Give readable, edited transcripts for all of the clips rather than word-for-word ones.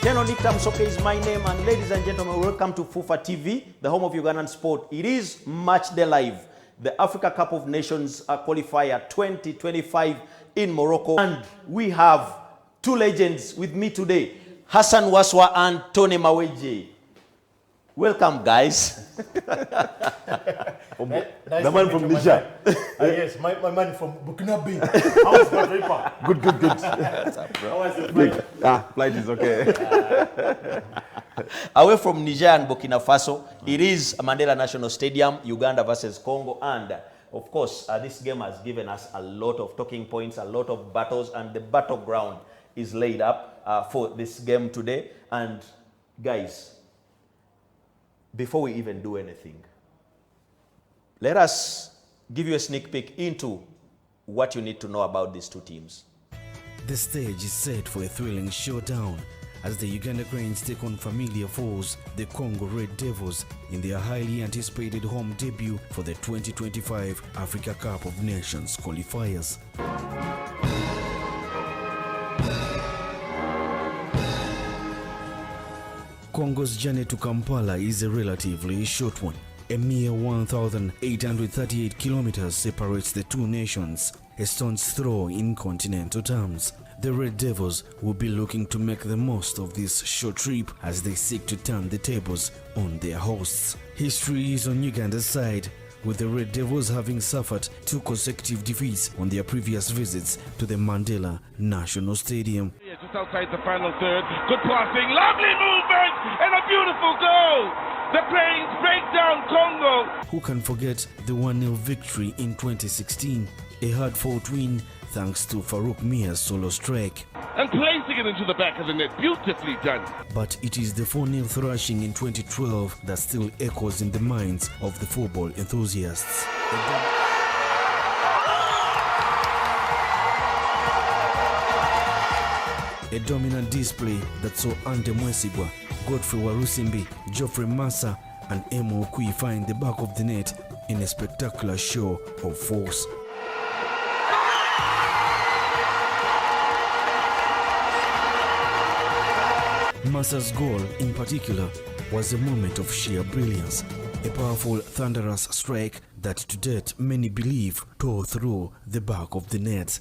Teno Nictam Soke is my name, and ladies and gentlemen, welcome to FUFA TV, the home of Ugandan sport. It is Match Day Live, the Africa Cup of Nations qualifier 2025 in Morocco. And we have two legends with me today, Hassan Waswa and Tony Maweje. Welcome, guys. The man from Niger. Yes, my man from Burkina Faso. How is my paper? Good. How was the flight? Flight is okay. Away from Niger and Burkina Faso, it is Mandela National Stadium, Uganda versus Congo. And of course, this game has given us a lot of talking points, a lot of battles, and the battleground is laid up for this game today. And guys, before we even do anything, let us give you a sneak peek into what you need to know about these two teams. The stage is set for a thrilling showdown as the Uganda Cranes take on familiar foes, the Congo Red Devils, in their highly anticipated home debut for the 2025 Africa Cup of Nations qualifiers. Congo's journey to Kampala is a relatively short one. A mere 1,838 kilometers separates the two nations, a stone's throw in continental terms. The Red Devils will be looking to make the most of this short trip as they seek to turn the tables on their hosts. History is on Uganda's side, with the Red Devils having suffered two consecutive defeats on their previous visits to the Mandela National Stadium. Just outside the final third, good passing, lovely movement, and a beautiful goal! The Cranes break down Congo! Who can forget the 1-0 victory in 2016? A hard-fought win thanks to Farouk Mia's solo strike. And placing it into the back of the net, beautifully done. But it is the 4-0 thrashing in 2012 that still echoes in the minds of the football enthusiasts. A dominant display that saw Ande Mwesigwa, Godfrey Warusimbi, Geoffrey Massa and Emo Okui find the back of the net in a spectacular show of force. Massa's goal in particular was a moment of sheer brilliance, a powerful thunderous strike that to date many believe tore through the back of the net.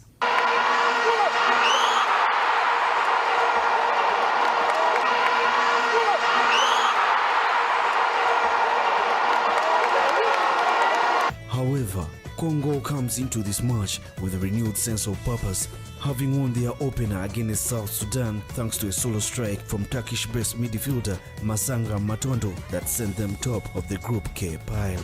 However, Congo comes into this match with a renewed sense of purpose, having won their opener against South Sudan thanks to a solo strike from Turkish-based midfielder Masanga Matondo that sent them top of the Group K pile.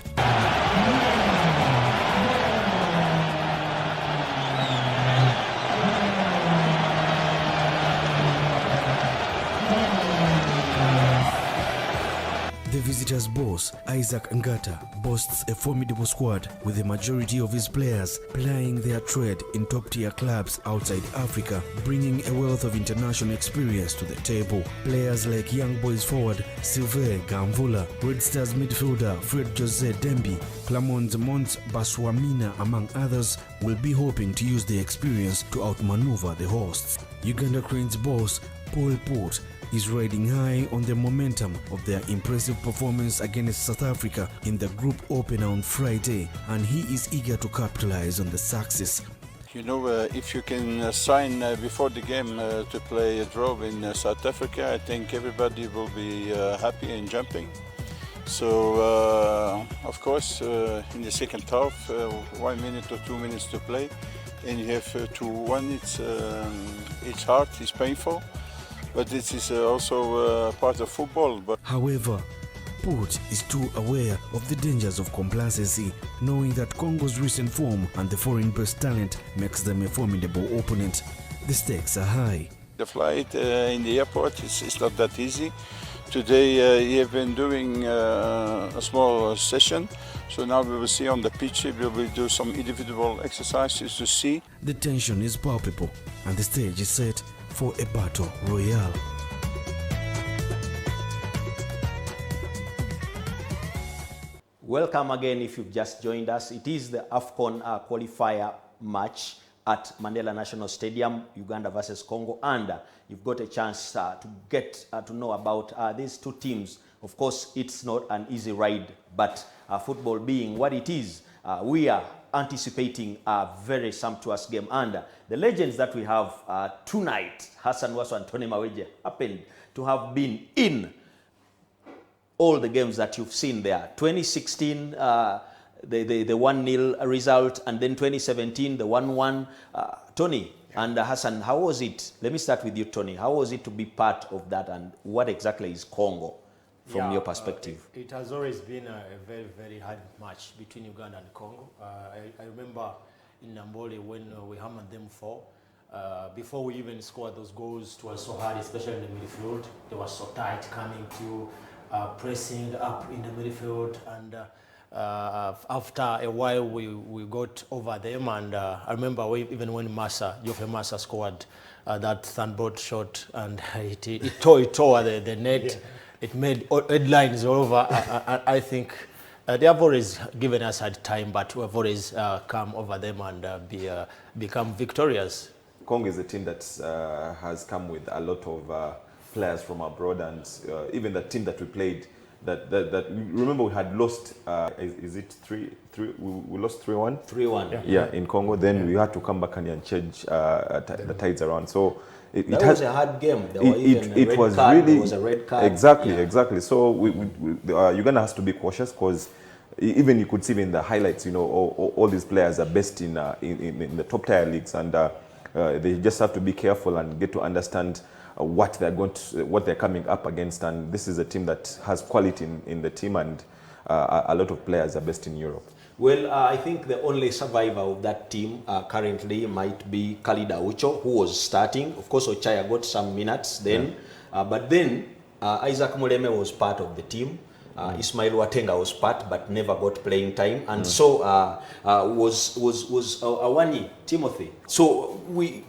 The visitors' boss, Isaac Ngata, boasts a formidable squad with the majority of his players plying their trade in top-tier clubs outside Africa, bringing a wealth of international experience to the table. Players like Young Boys forward Sylvain Gamvula, Red Stars midfielder Fred Jose Dembi, Clermont's Mons Baswamina, among others, will be hoping to use the experience to outmaneuver the hosts. Uganda Cranes boss Paul Port is riding high on the momentum of their impressive performance against South Africa in the group opener on Friday, and he is eager to capitalize on the success. You know, if you can sign before the game to play a draw in South Africa, I think everybody will be happy and jumping. So, of course, in the second half, 1 minute or 2 minutes to play, and you have 2-1, it's hard, it's painful. But this is also part of football. However, Port is too aware of the dangers of complacency, knowing that Congo's recent form and the foreign-based talent makes them a formidable opponent. The stakes are high. The flight in the airport is not that easy. Today we have been doing a small session, so now we will see on the pitch, we will do some individual exercises to see. The tension is palpable and the stage is set for a battle royale. Welcome again if you've just joined us. It is the Afcon qualifier match at Mandela National Stadium, Uganda versus Congo, and you've got a chance to get to know about these two teams. Of course, it's not an easy ride, but football being what it is, we are anticipating a very sumptuous game. And the legends that we have tonight, Hassan Waso and Tony Maweje, happened to have been in all the games that you've seen there. 2016, the 1-0 result, and then 2017, the 1-1. Tony and Hassan, how was it? Let me start with you, Tony. How was it to be part of that, and what exactly is Congo from your perspective? It has always been a very, very hard match between Uganda and Congo. I remember in Nambole when we hammered them 4. Before we even scored those goals, it was so hard, especially in the midfield. They were so tight coming to pressing up in the midfield, and after a while we got over them, and I remember even when Geoffrey Massa scored that thunderbolt shot, and it tore the net. Yeah. It made headlines all over. I think they have always given us hard time, but we have always come over them and become victorious. Congo is a team that has come with a lot of players from abroad, and even the team that we played, that remember we had lost. Is it 3-3? We lost 3-1. 3-1. Yeah, in Congo. Then we had to come back and change the tides around. So it was a hard game. There was a red card. Exactly. So Uganda has to be cautious, because even you could see in the highlights, all these players are based in the top tier leagues, and they just have to be careful and get to understand what they're coming up against. And this is a team that has quality in the team, and a lot of players are based in Europe. Well, I think the only survivor of that team currently might be Khalid Aucho, who was starting. Of course, Ochaya got some minutes then, but then Isaac Muleme was part of the team. Ismail Watenga was part, but never got playing time, and so was Awani Timothy. So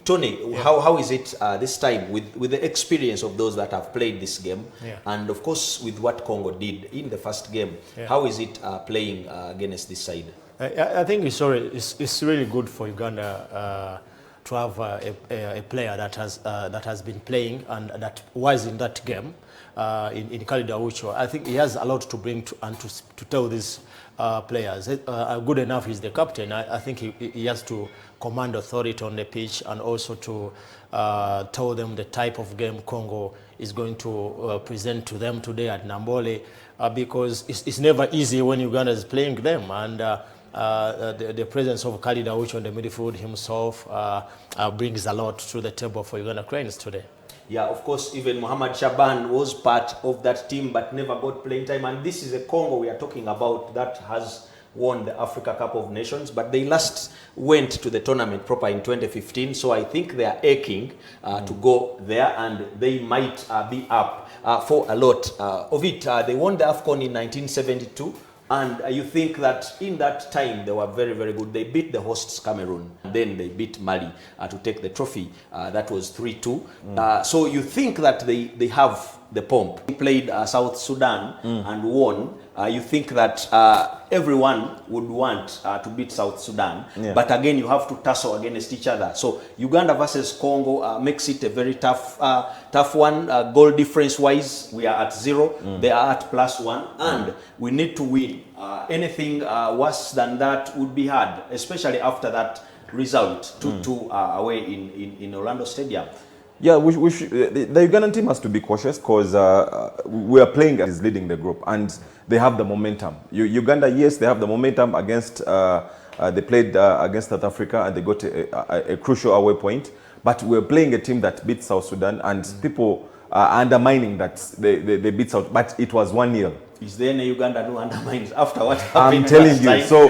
Tony, how is it this time with the experience of those that have played this game, and of course with what Congo did in the first game? How is it playing against this side? I think it's really good for Uganda to have a player that has been playing and that was in that game. In Khalid Aucho, I think he has a lot to bring to tell these players. Good enough, he's the captain. I think he has to command authority on the pitch, and also to tell them the type of game Congo is going to present to them today at Nambole, because it's never easy when Uganda is playing them, and the presence of Khalid Aucho in the midfield himself brings a lot to the table for Uganda Cranes today. Yeah, of course, even Mohamed Shaban was part of that team, but never got playing time. And this is a Congo we are talking about that has won the Africa Cup of Nations, but they last went to the tournament proper in 2015. So I think they are aching to go there, and they might be up for a lot of it. They won the Afcon in 1972. And you think that in that time they were very, very good. They beat the hosts Cameroon, and then they beat Mali to take the trophy. That was 3-2. So you think that they have the pomp. They played South Sudan and won. You think that everyone would want to beat South Sudan, but again you have to tussle against each other. So Uganda versus Congo makes it a very tough one. Goal difference wise, we are at 0. They are at +1, and we need to win. Anything worse than that would be hard, especially after that result 2-2 away in Orlando Stadium. Yeah, the Ugandan team has to be cautious, because we are playing as leading the group, and they have the momentum. Uganda, yes, they have the momentum against. They played against South Africa, and they got a crucial away point. But we're playing a team that beat South Sudan, and people are undermining that they beat South. But it was 1-0. Is there any Uganda who undermines after what happened? I'm telling you. So,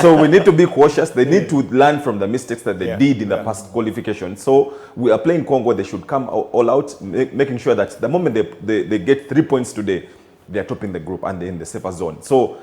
so we need to be cautious. They need to learn from the mistakes that they did in the past qualification. So we are playing Congo. They should come all out, making sure that the moment they get 3 points today, they are topping the group and they're in the safer zone. So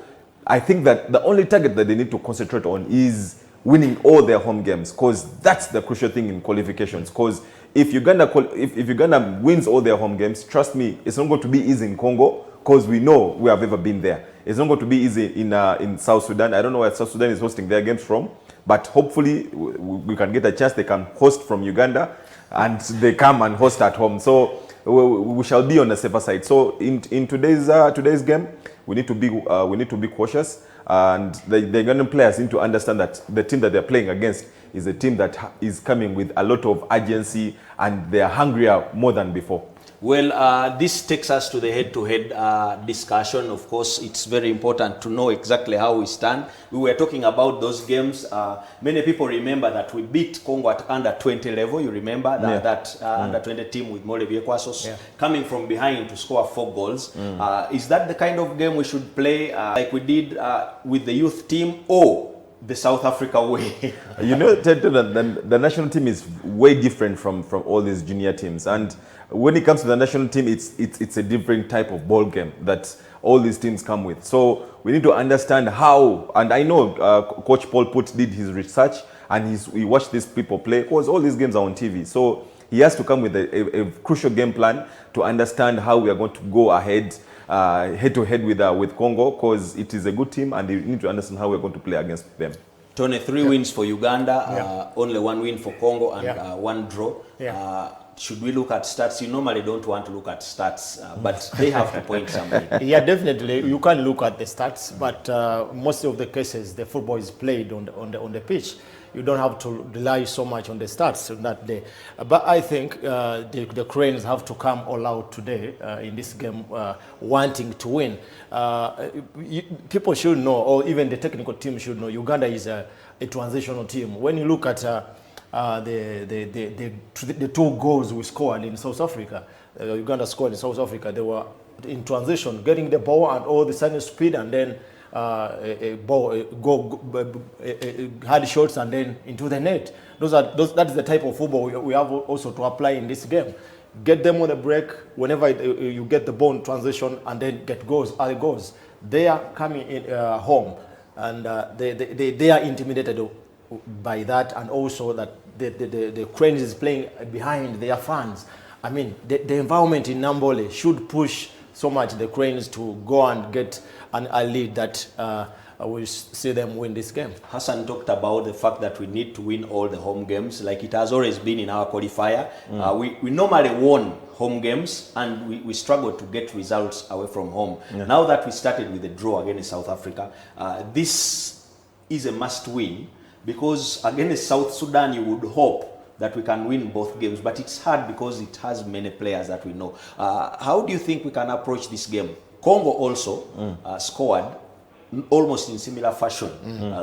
I think that the only target that they need to concentrate on is winning all their home games, because that's the crucial thing in qualifications. Because if Uganda wins all their home games, trust me, it's not going to be easy in Congo, because we know we have ever been there. It's not going to be easy in South Sudan. I don't know where South Sudan is hosting their games from, But hopefully we can get a chance. They can host from Uganda, and they come and host at home. So we shall be on the safer side. So in today's game, we need to be cautious, and the Ugandan players need to understand that the team that they're playing against is a team that is coming with a lot of urgency, and they are hungrier more than before. Well, this takes us to the head-to-head discussion. Of course, it's very important to know exactly how we stand. We were talking about those games. Many people remember that we beat Congo at under 20 level. You remember that under 20 team with Mole Biekwasos coming from behind to score 4 goals. Is that the kind of game we should play like we did with the youth team, or the South Africa way? You know, the national team is way different from all these junior teams, and when it comes to the national team, it's a different type of ball game that all these teams come with. So we need to understand how, and I know Coach Paul Put did his research, and he watched these people play, because all these games are on TV. So he has to come with a crucial game plan to understand how we are going to go ahead head-to-head with Congo, because it is a good team, and they need to understand how we're going to play against them. Tony, 3 wins for Uganda, only 1 win for Congo, and 1 draw. Should we look at stats? You normally don't want to look at stats, but they have to point something. Yeah, definitely. You can look at the stats, but most of the cases, the football is played on the pitch. You don't have to rely so much on the stats on that day. But I think the Cranes have to come all out today in this game, wanting to win. People should know, or even the technical team should know, Uganda is a transitional team. When you look at the 2 goals we scored in South Africa, Uganda scored in South Africa, they were in transition, getting the ball and all the sudden speed, and then hard shots and then into the net. That's the type of football we have also to apply in this game. Get them on the break whenever you get the ball in transition, and then get goals, early goals. They are coming in home, and they are intimidated by that, and also that the Cranes is playing behind their fans. I mean, the environment in Nambole should push so much the Cranes to go and get a lead that we see them win this game. Hassan talked about the fact that we need to win all the home games, like it has always been in our qualifier. We normally won home games, and we struggled to get results away from home. Now that we started with the draw against South Africa, this is a must-win, because against South Sudan you would hope that we can win both games, but it's hard because it has many players that we know. How do you think we can approach this game? Congo also scored almost in similar fashion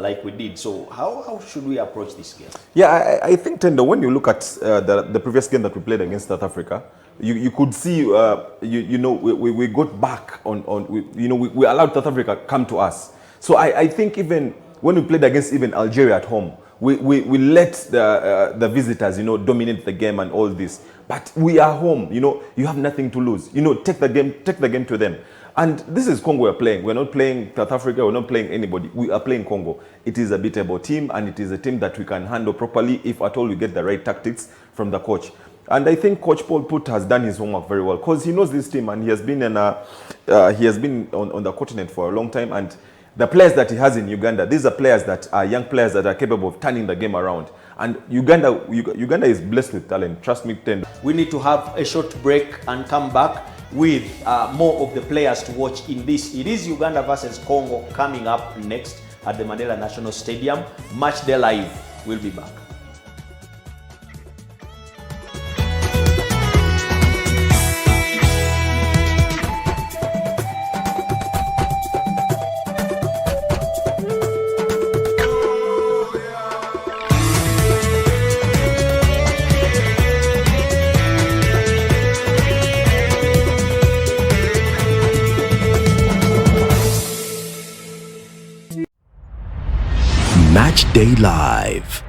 like we did. So how should we approach this game? Yeah, I think, Tendo, when you look at the previous game that we played against South Africa, you could see, we got back we allowed South Africa come to us. So I think even when we played against even Algeria at home, we let the visitors, dominate the game and all this. But we are home, you have nothing to lose. Take the game to them. And this is Congo we're playing. We're not playing South Africa, we're not playing anybody. We are playing Congo. It is a beatable team, and it is a team that we can handle properly if at all we get the right tactics from the coach. And I think Coach Paul Put has done his homework very well, because he knows this team, and he has been on the continent for a long time. And the players that he has in Uganda, these are players that are young players that are capable of turning the game around. And Uganda is blessed with talent. Trust me, Tendo. We need to have a short break and come back with more of the players to watch in this. It is Uganda versus Congo coming up next at the Mandela National Stadium. Match Day Live. We'll be back. Match Day Live.